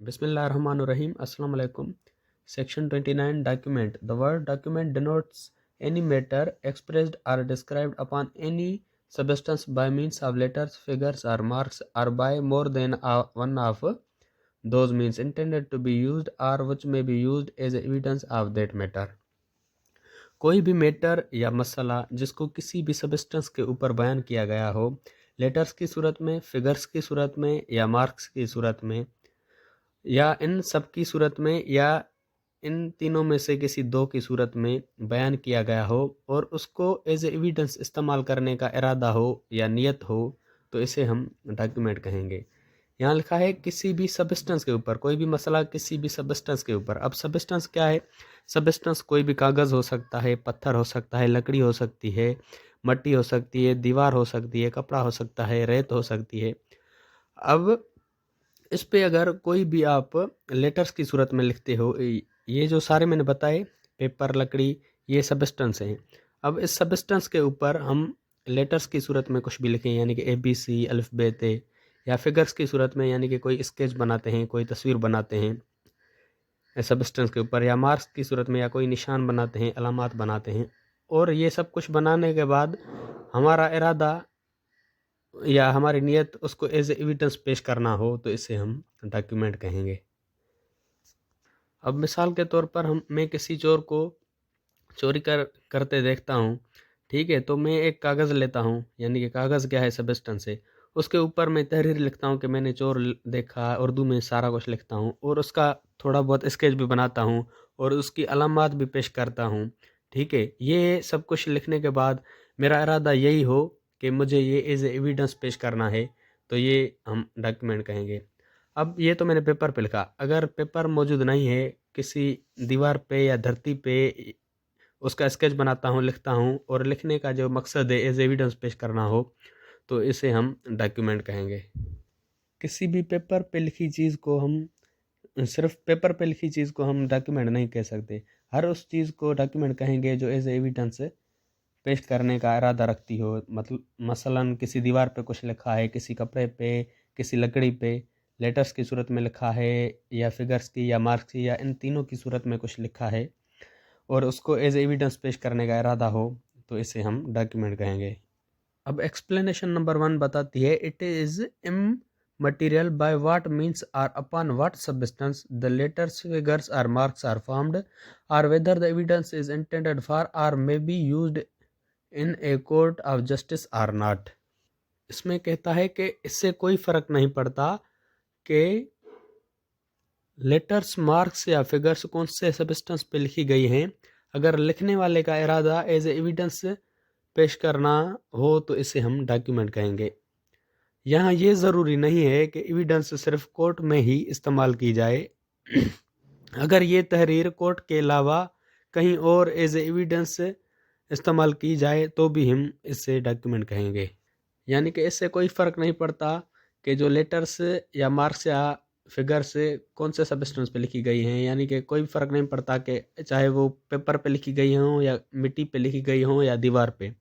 Bismillahirrahmanirrahim. Assalamu alaikum. Section 29 Document. The word document denotes any matter expressed or described upon any substance by means of letters, figures or marks or by more than one of those means intended to be used or which may be used as evidence of that matter. कोई भी matter या मसला जिसको किसी भी substance के ऊपर बयान किया गया हो, लेटर्स की सूरत में, फिगर्स की सूरत में या मार्क्स की सूरत में या इन सब की सूरत में या इन तीनों में से किसी दो की सूरत में बयान किया गया हो और उसको एज एविडेंस इस्तेमाल करने का इरादा हो या नियत हो, तो इसे हम डॉक्यूमेंट कहेंगे। यहाँ लिखा है किसी भी सब्सटेंस के ऊपर, कोई भी मसला किसी भी सब्सटेंस के ऊपर। अब सब्सटेंस क्या है? सब्सटेंस कोई भी कागज़ हो सकता है, पत्थर हो सकता है, लकड़ी हो सकती है, मट्टी हो सकती है, दीवार हो सकती है, कपड़ा हो सकता है, रेत हो सकती है। अब इस पे अगर कोई भी आप लेटर्स की सूरत में लिखते हो, ये जो सारे मैंने बताए, पेपर, लकड़ी, ये सब्सटेंस हैं। अब इस सब्सटेंस के ऊपर हम लेटर्स की सूरत में कुछ भी लिखें, यानी कि ABC, अल्फ़बेत, या फिगर्स की सूरत में, यानी कि कोई स्केच बनाते हैं, कोई तस्वीर बनाते हैं सब्सटेंस के ऊपर, या मार्क्स की सूरत में, या कोई निशान बनाते हैं, अलामात बनाते हैं। और ये सब कुछ बनाने के बाद हमारा इरादा या हमारी नियत उसको एज एविडेंस पेश करना हो, तो इसे हम डॉक्यूमेंट कहेंगे। अब मिसाल के तौर पर मैं किसी चोर को चोरी करते देखता हूँ, ठीक है, तो मैं एक कागज़ लेता हूँ, यानी कि कागज़ क्या है? सब्सटेंस है। उसके ऊपर मैं तहरीर लिखता हूँ कि मैंने चोर देखा, उर्दू में सारा कुछ लिखता हूँ और उसका थोड़ा बहुत स्केच भी बनाता हूँ और उसकी अलामात भी पेश करता हूँ, ठीक है। ये सब कुछ लिखने के बाद मेरा इरादा यही हो कि मुझे ये एज एविडेंस पेश करना है, तो ये हम डॉक्यूमेंट कहेंगे। अब ये तो मैंने पेपर पे लिखा। अगर पेपर मौजूद नहीं है, किसी दीवार पे या धरती पे उसका स्केच बनाता हूँ, लिखता हूँ और लिखने का जो मकसद है एज एविडेंस पेश करना हो, तो इसे हम डॉक्यूमेंट कहेंगे। किसी भी पेपर पे लिखी चीज़ को हम सिर्फ पेपर पे लिखी चीज़ को हम डॉक्यूमेंट नहीं कह सकते। हर उस चीज़ को डॉक्यूमेंट कहेंगे जो एज एविडेंस पेश करने का इरादा रखती हो। मतलब मसलन किसी दीवार पे कुछ लिखा है, किसी कपड़े पे, किसी लकड़ी पे, लेटर्स की सूरत में लिखा है या फिगर्स की या मार्क्स की या इन तीनों की सूरत में कुछ लिखा है और उसको एज एविडेंस पेश करने का इरादा हो, तो इसे हम डॉक्यूमेंट कहेंगे। अब एक्सप्लेनेशन नंबर 1 बताती है, it is immaterial by what means or upon what substance the letters, figures or marks are formed, or whether the evidence is intended for or may be used in a court of justice or not। इसमें कहता है कि इससे कोई फ़र्क नहीं पड़ता कि लेटर्स, मार्क्स या फिगर्स कौन से सब्सटेंस पे लिखी गई हैं। अगर लिखने वाले का इरादा एज एविडेंस पेश करना हो, तो इसे हम डॉक्यूमेंट कहेंगे। यहाँ ये ज़रूरी नहीं है कि एविडेंस सिर्फ कोर्ट में ही इस्तेमाल की जाए। अगर ये तहरीर कोर्ट के अलावा कहीं और एज एविडेंस इस्तेमाल की जाए, तो भी हम इसे डॉक्यूमेंट कहेंगे। यानी कि इससे कोई फ़र्क नहीं पड़ता कि जो लेटर्स या मार्क्स या फिगर्स कौन से सब्सटेंस पे लिखी गई हैं, यानी कि कोई फ़र्क नहीं पड़ता कि चाहे वो पेपर पे लिखी गई हों या मिट्टी पे लिखी गई हों या दीवार पे,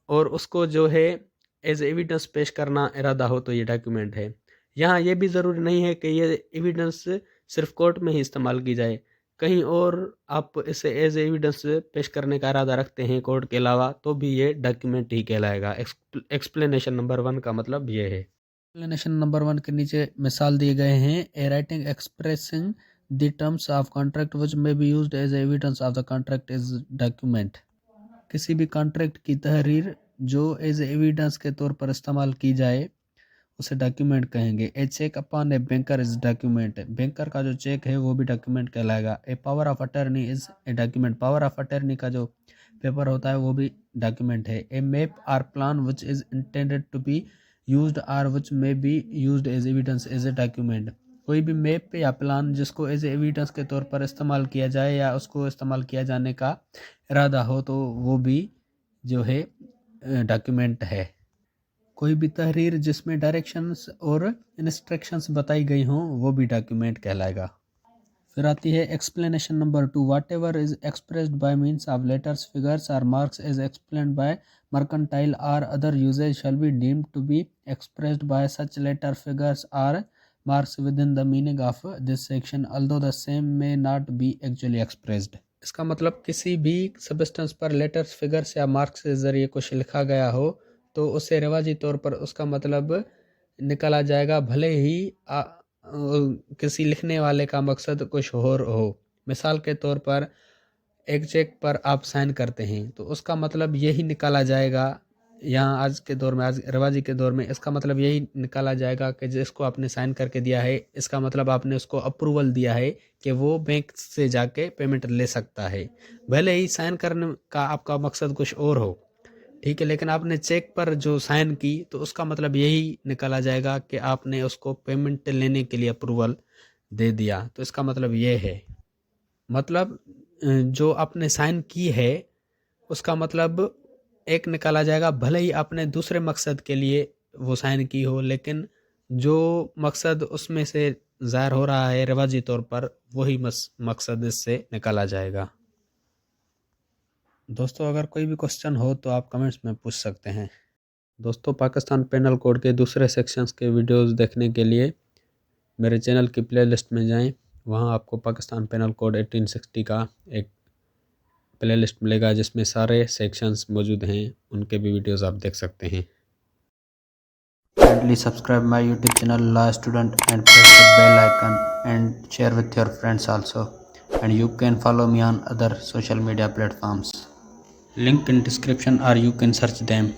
और उसको जो है एज एविडेंस पेश करना इरादा हो, तो ये डॉक्यूमेंट है। यहाँ ये भी ज़रूरी नहीं है कि ये एविडेंस सिर्फ कोर्ट में ही इस्तेमाल की जाए। कहीं और आप इसे एज एविडेंस पेश करने का इरादा रखते हैं कोर्ट के अलावा, तो भी ये डॉक्यूमेंट ही कहलाएगा। एक्सप्लेनेशन नंबर 1 का मतलब ये है। एक्सप्लेनेशन नंबर 1 के नीचे मिसाल दिए गए हैं, a writing expressing the terms of contract which may be used as evidence of the contract is document. किसी भी कॉन्ट्रैक्ट की तहरीर जो एज एविडेंस के तौर पर इस्तेमाल की जाए, उसे डॉक्यूमेंट कहेंगे। A cheque upon a banker is document. Banker का जो चेक है वो भी डॉक्यूमेंट कहलाएगा। A power of attorney is a document. Power of attorney का जो पेपर होता है वो भी डॉक्यूमेंट है। A map or plan which is intended to be used or which may be used as evidence as a document. कोई भी map या प्लान जिसको एज एविडेंस के तौर पर इस्तेमाल किया जाए या उसको इस्तेमाल किया जाने का इरादा हो, तो वो भी जो है डॉक्यूमेंट है। कोई भी तहरीर जिसमें डायरेक्शंस और इंस्ट्रक्शंस बताई गई हों, वो भी डॉक्यूमेंट कहलाएगा। फिर आती है explanation number 2, whatever is expressed by means of letters, figures or marks is explained by mercantile or other usages shall be deemed to be expressed by such letter, figures or marks within the meaning of this section although the same may not be actually expressed. इसका मतलब किसी भी substance पर letters, figures या marks के जरिए कुछ लिखा गया हो तो उसे रिवाजी तौर पर उसका मतलब निकाला जाएगा, भले ही किसी लिखने वाले का मकसद कुछ और हो। मिसाल के तौर पर एक चेक पर आप साइन करते हैं तो उसका मतलब यही निकाला जाएगा, यहाँ आज के दौर में, आज रिवाजी के दौर में इसका मतलब यही निकाला जाएगा कि जिसको आपने साइन करके दिया है इसका मतलब आपने उसको अप्रूवल दिया है कि वो बैंक से जाके पेमेंट ले सकता है, भले ही साइन करने का आपका मकसद कुछ और हो, ठीक है, लेकिन आपने चेक पर जो साइन की तो उसका मतलब यही निकाला जाएगा कि आपने उसको पेमेंट लेने के लिए अप्रूवल दे दिया। तो इसका मतलब ये है, मतलब जो आपने साइन की है उसका मतलब एक निकाला जाएगा, भले ही आपने दूसरे मकसद के लिए वो साइन की हो, लेकिन जो मकसद उसमें से ज़ाहिर हो रहा है रिवाजी तौर पर वही मकसद इससे निकाला जाएगा। दोस्तों अगर कोई भी क्वेश्चन हो तो आप कमेंट्स में पूछ सकते हैं। दोस्तों पाकिस्तान पेनल कोड के दूसरे सेक्शंस के वीडियोस देखने के लिए मेरे चैनल की प्लेलिस्ट में जाएं, वहां आपको पाकिस्तान पेनल कोड 1860 का एक प्लेलिस्ट मिलेगा जिसमें सारे सेक्शंस मौजूद हैं, उनके भी वीडियोस आप देख सकते हैं। Kindly subscribe my YouTube channel Law Student and press the bell icon and share with your friends also. And you can follow me on other social media platforms. Link in description or you can search them.